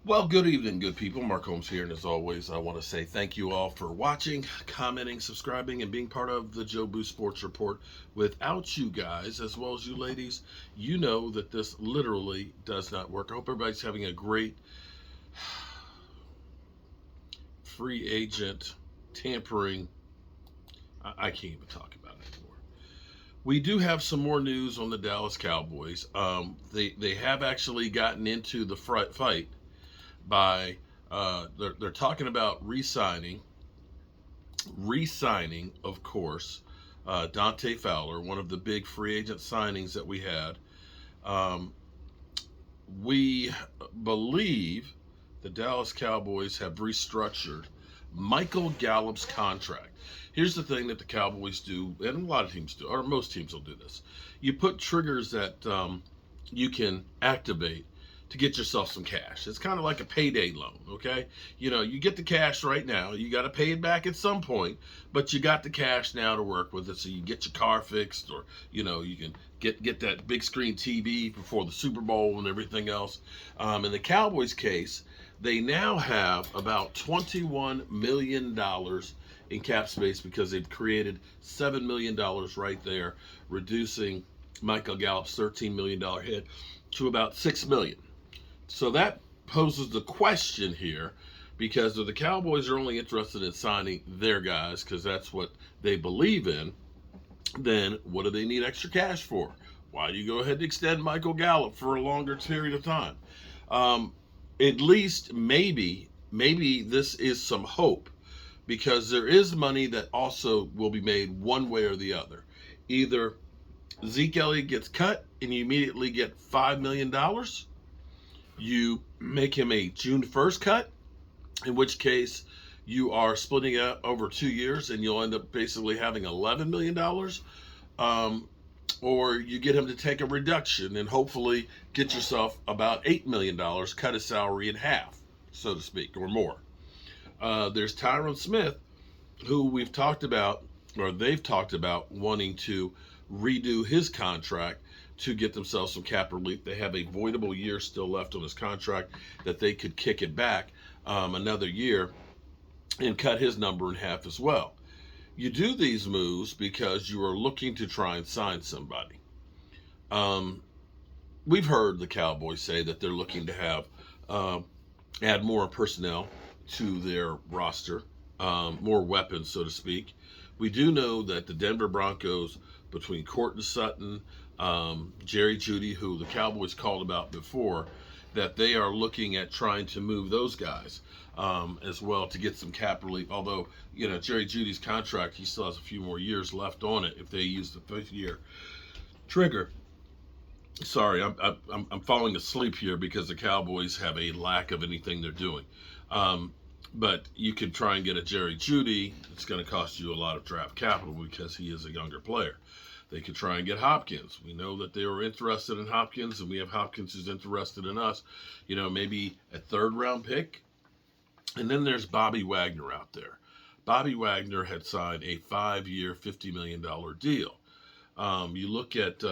Well, good evening, good people. Mark Holmes here, and as always, I want to say thank you all for watching, commenting, subscribing, and being part of the Joe Boo Sports Report. Without you guys, as well as you ladies, you know that this literally does not work. I hope everybody's having a great free agent tampering. I can't even talk about it anymore. We do have some more news on the Dallas Cowboys. They have actually gotten into the fight by they're talking about re-signing, of course, Dante Fowler, one of the big free agent signings that we had. Um, we believe the Dallas Cowboys have restructured Michael Gallup's contract. Here's the thing that the Cowboys do, and a lot of teams do, or most teams will do this. You put triggers that you can activate to get yourself some cash. It's kind of like a payday loan, okay? You know, you get the cash right now. You got to pay it back at some point, but you got the cash now to work with it, so you get your car fixed, or you can get that big screen TV before the Super Bowl and everything else. In the Cowboys' case, they now have about $21 million in cap space because they've created $7 million right there, reducing Michael Gallup's $13 million hit to about $6 million. So that poses the question here, because if the Cowboys are only interested in signing their guys because that's what they believe in, then what do they need extra cash for? Why do you go ahead and extend Michael Gallup for a longer period of time? Um, at least maybe this is some hope, because there is money that also will be made one way or the other. Either Zeke Elliott gets cut and you immediately get $5 million, you make him a June 1st cut, in which case you are splitting it up over 2 years and you'll end up basically having $11 million. Or you get him to take a reduction and hopefully get yourself about $8 million, cut his salary in half, so to speak, or more. There's Tyrone Smith, who we've talked about, or they've talked about wanting to redo his contract to get themselves some cap relief. They have a voidable year still left on his contract that they could kick it back another year and cut his number in half as well. You do these moves because you are looking to try and sign somebody. Um, we've heard the Cowboys say that they're looking to have add more personnel to their roster, more weapons, so to speak. We do know that the Denver Broncos, between Courtland Sutton, Jerry Jeudy, who the Cowboys called about before, that they are looking at trying to move those guys as well to get some cap relief. Although, Jerry Jeudy's contract, he still has a few more years left on it if they use the fifth year trigger. Sorry, I'm falling asleep here because the Cowboys have a lack of anything they're doing. Um, but you could try and get a Jerry Jeudy. It's going to cost you a lot of draft capital because he is a younger player. They could try and get Hopkins. We know that they were interested in Hopkins, and we have Hopkins who's interested in us. Maybe a third round pick. And then there's Bobby Wagner out there. Bobby Wagner had signed a 5-year, $50 million deal. You look at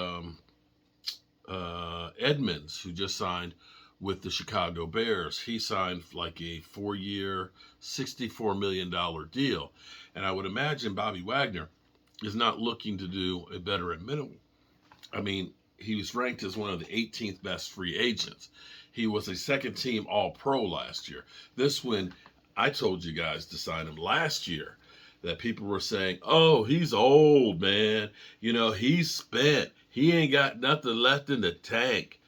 Edmonds, who just signed with the Chicago Bears. He signed like a 4-year, $64 million deal. And I would imagine Bobby Wagner is not looking to do a veteran minimum. I mean, he was ranked as one of the 18th best free agents. He was a second team All Pro last year. This when I told you guys to sign him last year, that people were saying, oh, he's old, man. He's spent. He ain't got nothing left in the tank.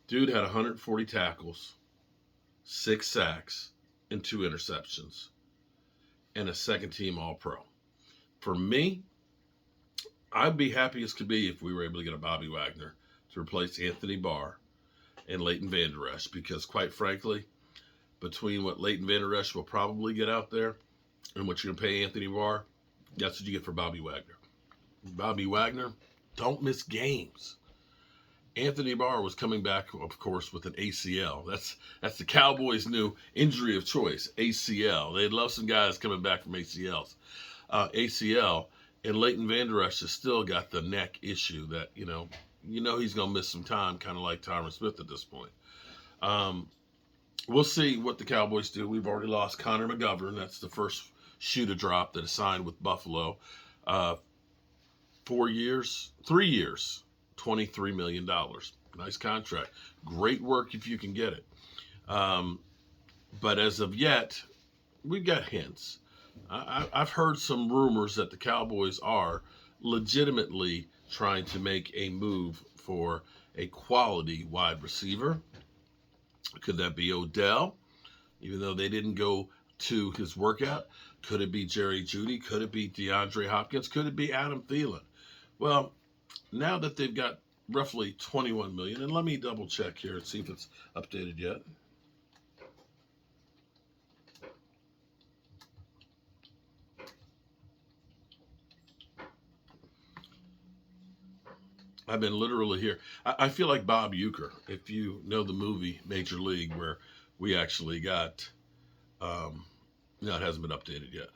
Dude had 140 tackles, 6 sacks, and 2 interceptions, and a second team All Pro. For me, I'd be happy as could be if we were able to get a Bobby Wagner to replace Anthony Barr and Leighton Vander Esch, because quite frankly, between what Leighton Vander Esch will probably get out there and what you're going to pay Anthony Barr, that's what you get for Bobby Wagner. Bobby Wagner, don't miss games. Anthony Barr was coming back, of course, with an ACL. That's the Cowboys' new injury of choice, ACL. They'd love some guys coming back from ACLs. ACL, and Leighton Vander Esch has still got the neck issue that, he's going to miss some time, kind of like Tyrone Smith at this point. we'll see what the Cowboys do. We've already lost Connor McGovern. That's the first shoe to drop that is signed with Buffalo. 4 years, 3 years, $23 million. Nice contract. Great work if you can get it. But as of yet, we've got hints. I've heard some rumors that the Cowboys are legitimately trying to make a move for a quality wide receiver. Could that be Odell? Even though they didn't go to his workout, could it be Jerry Jeudy? Could it be DeAndre Hopkins? Could it be Adam Thielen? Well, now that they've got roughly 21 million, and let me double check here and see if it's updated yet. I've been literally here. I feel like Bob Uecker, if you know the movie Major League, where we actually got, no, it hasn't been updated yet.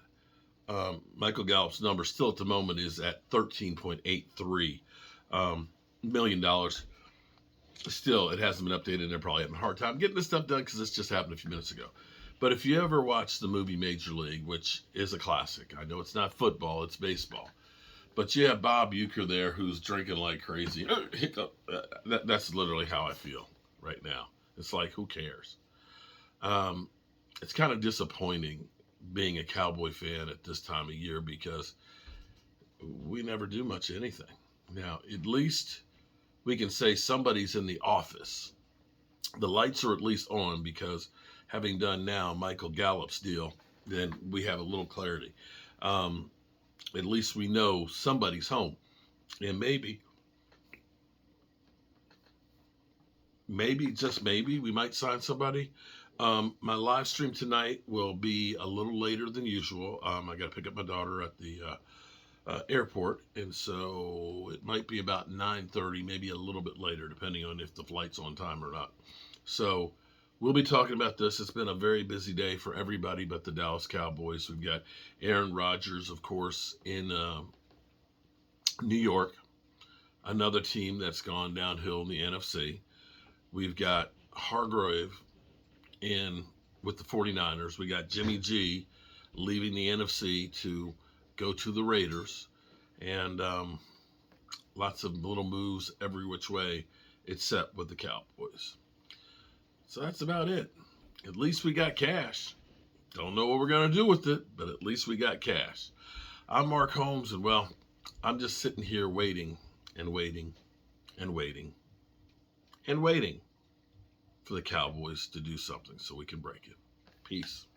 Michael Gallup's number still at the moment is at $13.83 million. Still, it hasn't been updated, and they're probably having a hard time getting this stuff done because this just happened a few minutes ago. But if you ever watch the movie Major League, which is a classic, I know it's not football, it's baseball. But you have Bob Uecker there who's drinking like crazy. Hiccup. That's literally how I feel right now. It's like, who cares? It's kind of disappointing being a Cowboy fan at this time of year because we never do much of anything. Now, at least we can say somebody's in the office. The lights are at least on because having done now Michael Gallup's deal, then we have a little clarity. At least we know somebody's home. And maybe, just maybe, we might sign somebody. My live stream tonight will be a little later than usual. I got to pick up my daughter at the airport, and so it might be about 9:30, maybe a little bit later, depending on if the flight's on time or not. So we'll be talking about this. It's been a very busy day for everybody but the Dallas Cowboys. We've got Aaron Rodgers, of course, in New York, another team that's gone downhill in the NFC. We've got Hargrave in with the 49ers. We got Jimmy G leaving the NFC to go to the Raiders. And lots of little moves every which way except with the Cowboys. So that's about it. At least we got cash. Don't know what we're going to do with it, but at least we got cash. I'm Mark Holmes, and well, I'm just sitting here waiting and waiting and waiting and waiting for the Cowboys to do something so we can break it. Peace.